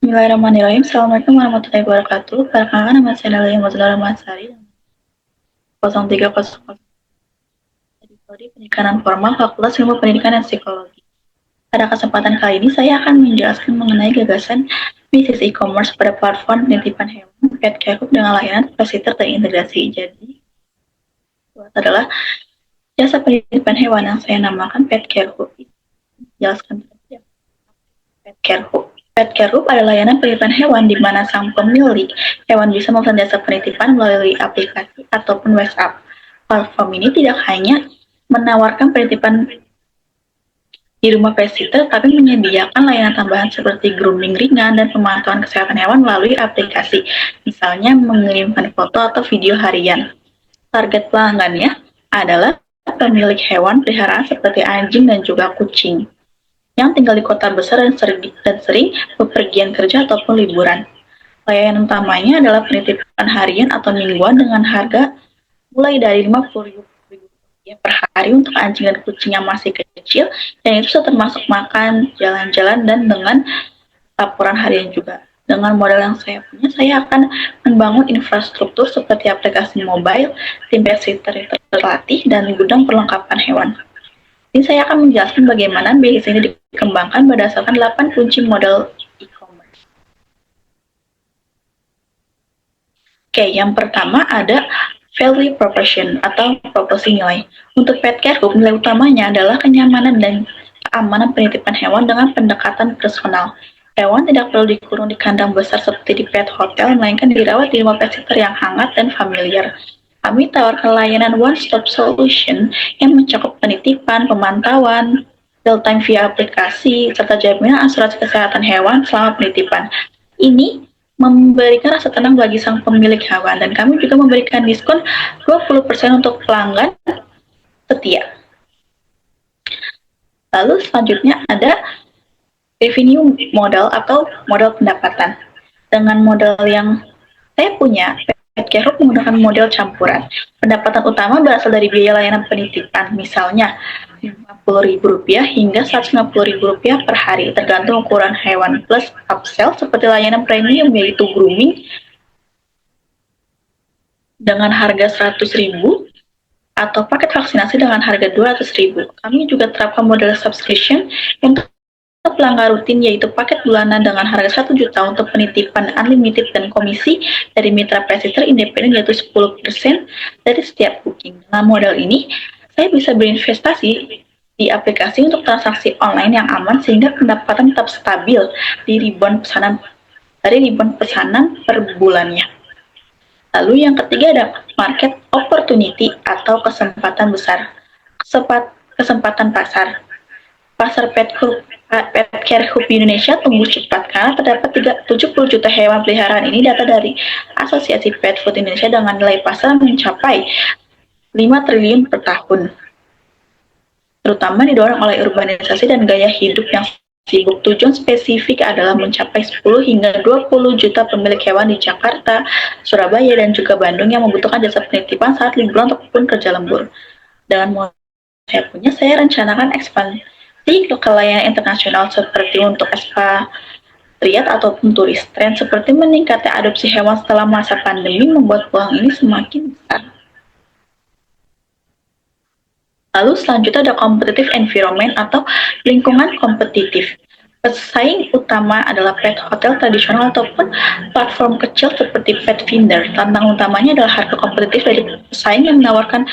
Bismillahirrahmanirrahim. Assalamualaikum warahmatullahi wabarakatuh. Perkenalkan, nama saya Dalia Mazlul Masari 0300 dari Prodi Pendidikan Formal Fakultas Ilmu Pendidikan dan Psikologi. Pada kesempatan kali ini saya akan menjelaskan mengenai gagasan bisnis e-commerce pada platform penitipan hewan Pet Care Hub dengan layanan pesiter terintegrasi. Jadi, itu adalah jasa penitipan hewan yang saya namakan Pet Care Hub. Jelaskan saja. Pet Care Hub. Pet Care Hub adalah layanan penitipan hewan di mana sang pemilik hewan bisa memesan jasa penitipan melalui aplikasi ataupun WhatsApp. Platform ini tidak hanya menawarkan penitipan di rumah pet sitter, tapi menyediakan layanan tambahan seperti grooming ringan dan pemantauan kesehatan hewan melalui aplikasi, misalnya mengirimkan foto atau video harian. Target pelanggannya adalah pemilik hewan peliharaan seperti anjing dan juga kucing yang tinggal di kota besar dan sering bepergian kerja ataupun liburan. Layanan utamanya adalah penitipan harian atau mingguan dengan harga mulai dari Rp50.000 per hari untuk anjing dan kucing yang masih kecil, dan itu termasuk makan, jalan-jalan, dan dengan laporan harian juga. Dengan modal yang saya punya, saya akan membangun infrastruktur seperti aplikasi mobile, tim pet sitter terlatih, dan gudang perlengkapan hewan. Ini saya akan menjelaskan bagaimana bisnis ini dikembangkan berdasarkan 8 kunci modal e-commerce. Oke, yang pertama ada value proposition atau proporsi nilai. Untuk Pet Care Hub, nilai utamanya adalah kenyamanan dan keamanan penitipan hewan dengan pendekatan personal. Hewan tidak perlu dikurung di kandang besar seperti di pet hotel, melainkan dirawat di rumah pet sitter yang hangat dan familiar. Kami tawarkan layanan one-stop solution yang mencakup penitipan, pemantauan, real-time via aplikasi, serta jaminan asuransi kesehatan hewan selama penitipan. Ini memberikan rasa tenang bagi sang pemilik hewan, dan kami juga memberikan diskon 20% untuk pelanggan setia. Lalu selanjutnya ada revenue model atau modal pendapatan. Dengan modal yang saya punya, Pet Care Hub menggunakan model campuran. Pendapatan utama berasal dari biaya layanan penitipan, misalnya Rp50.000 hingga Rp150.000 per hari, tergantung ukuran hewan, plus upsell seperti layanan premium yaitu grooming dengan harga Rp100.000 atau paket vaksinasi dengan harga Rp200.000. Kami juga terapkan model subscription untuk pelanggan rutin, yaitu paket bulanan dengan harga Rp1 juta untuk penitipan unlimited dan komisi dari mitra pet sitter independen yaitu 10% dari setiap booking. Dengan modal ini, saya bisa berinvestasi di aplikasi untuk transaksi online yang aman sehingga pendapatan tetap stabil di rebound pesanan per bulannya. Lalu yang ketiga ada market opportunity atau kesempatan besar. Kesempatan pasar. Pasar Pet Care Hub di Indonesia tumbuh cepat karena terdapat 70 juta hewan peliharaan. Ini data dari Asosiasi Pet Food Indonesia dengan nilai pasar mencapai 5 triliun per tahun. Terutama didorong oleh urbanisasi dan gaya hidup yang sibuk. Tujuan spesifik adalah mencapai 10 hingga 20 juta pemilik hewan di Jakarta, Surabaya, dan juga Bandung yang membutuhkan jasa penitipan saat liburan ataupun kerja lembur. Dengan modal saya punya, saya rencanakan ekspansi ke layanan internasional seperti untuk ekspatriat ataupun turis. Tren seperti meningkatnya adopsi hewan setelah masa pandemi membuat peluang ini semakin besar. Lalu selanjutnya ada competitive environment atau lingkungan kompetitif. Pesaing utama adalah pet hotel tradisional ataupun platform kecil seperti Pet Finder. Tantangan utamanya adalah harga kompetitif dari pesaing yang menawarkan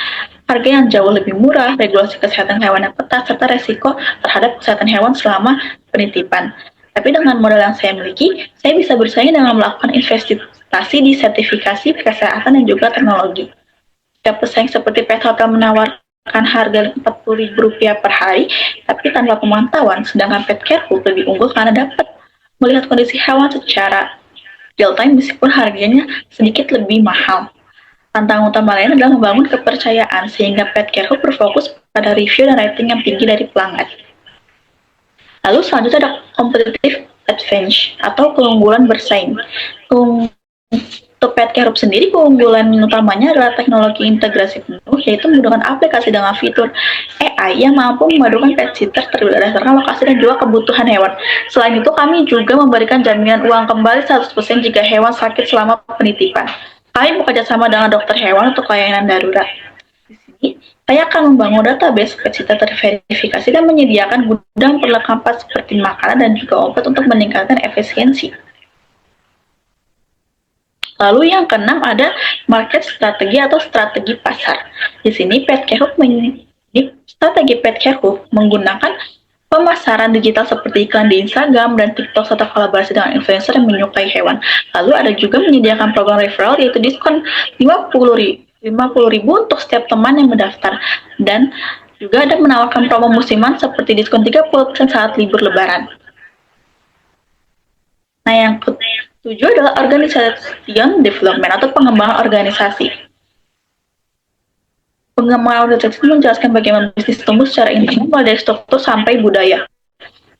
harga yang jauh lebih murah, regulasi kesehatan hewan yang ketat, serta resiko terhadap kesehatan hewan selama penitipan. Tapi dengan modal yang saya miliki, saya bisa bersaing dengan melakukan investasi di sertifikasi kesehatan dan juga teknologi. Jika pesaing seperti pet hotel menawarkan harga Rp40.000 per hari, tapi tanpa pemantauan, sedangkan Pet Care Hub lebih unggul karena dapat melihat kondisi hewan secara real time meskipun harganya sedikit lebih mahal. Tantangan utama lain adalah membangun kepercayaan sehingga Pet Care Hub berfokus pada review dan rating yang tinggi dari pelanggan. Lalu selanjutnya ada competitive advantage atau keunggulan bersaing. Untuk Pet Care Hub sendiri, keunggulan utamanya adalah teknologi integrasi penuh, yaitu menggunakan aplikasi dengan fitur AI yang mampu memadukan pet sitter berdasarkan lokasi dan juga kebutuhan hewan. Selain itu, kami juga memberikan jaminan uang kembali 100% jika hewan sakit selama penitipan. Kami bekerja sama dengan dokter hewan untuk layanan darurat. Di sini, saya akan membangun database pet sitter terverifikasi dan menyediakan gudang perlengkapan seperti makanan dan juga obat untuk meningkatkan efisiensi. Lalu yang keenam ada market strategi atau strategi pasar. Di sini strategi Pet Care Hub menggunakan pemasaran digital seperti iklan di Instagram dan TikTok serta kolaborasi dengan influencer yang menyukai hewan. Lalu ada juga menyediakan program referral yaitu diskon 50.000 untuk setiap teman yang mendaftar, dan juga ada menawarkan promo musiman seperti diskon 30% saat libur lebaran. Nah, yang ketujuh adalah organization development atau pengembangan organisasi. Pengembangan organisasi menjelaskan bagaimana bisnis tumbuh secara intinya mulai dari struktur sampai budaya.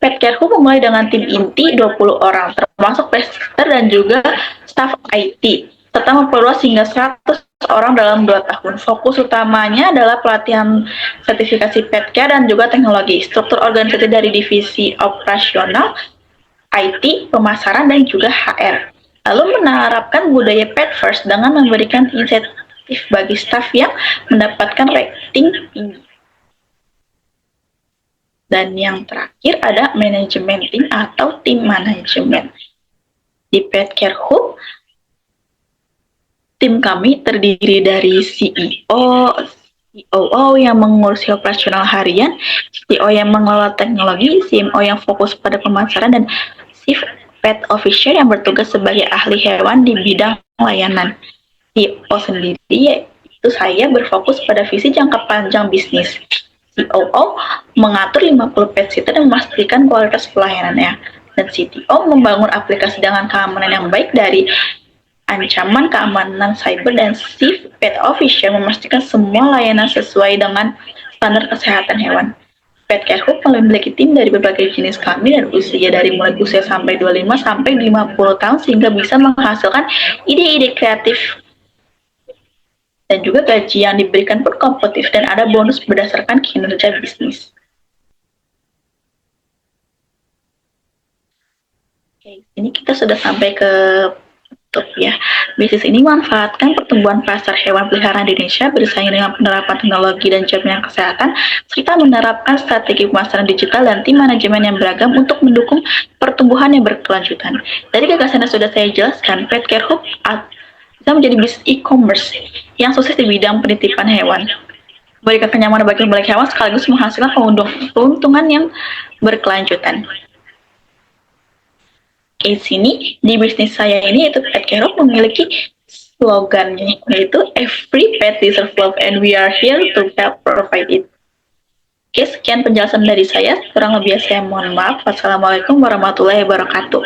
Pet Care Hub memulai dengan tim inti 20 orang, termasuk pester dan juga staf IT, serta memperluas hingga 100 orang dalam 2 tahun. Fokus utamanya adalah pelatihan sertifikasi pet care dan juga teknologi. Struktur organisasi dari divisi operasional, IT, pemasaran, dan juga HR. Lalu menerapkan budaya pet first dengan memberikan insentif bagi staf yang mendapatkan rating tinggi. Dan yang terakhir ada manajemen tim atau tim manajemen. Di Pet Care Hub, tim kami terdiri dari CEO, COO yang mengurusi operasional harian, CTO yang mengelola teknologi, CMO yang fokus pada pemasaran, dan Chief Pet Officer yang bertugas sebagai ahli hewan di bidang layanan. CEO sendiri yaitu saya berfokus pada visi jangka panjang bisnis. COO mengatur 50 pet sitter dan memastikan kualitas pelayanannya. Dan CTO membangun aplikasi dengan keamanan yang baik dari ancaman keamanan cyber, dan Chief Pet Officer memastikan semua layanan sesuai dengan standar kesehatan hewan. Pet Care Hub memiliki tim dari berbagai jenis kami dan usia dari mulai usia sampai 25 sampai 50 tahun sehingga bisa menghasilkan ide-ide kreatif, dan juga gaji yang diberikan pun kompetitif dan ada bonus berdasarkan kinerja bisnis. Oke, ini kita sudah sampai ke ya. Bisnis ini memanfaatkan pertumbuhan pasar hewan peliharaan di Indonesia bersaing dengan penerapan teknologi dan jaminan kesehatan, serta menerapkan strategi pemasaran digital dan tim manajemen yang beragam untuk mendukung pertumbuhan yang berkelanjutan. Dari gagasan yang sudah saya jelaskan, Pet Care Hub bisa menjadi bisnis e-commerce yang sukses di bidang penitipan hewan, memberikan kenyamanan bagi pemilik hewan sekaligus menghasilkan keuntungan yang berkelanjutan. Di sini, di bisnis saya ini, yaitu Pet Care Hub, memiliki slogannya, yaitu Every pet deserves love and we are here to help provide it. Oke, sekian penjelasan dari saya. Kurang lebih saya mohon maaf. Wassalamualaikum warahmatullahi wabarakatuh.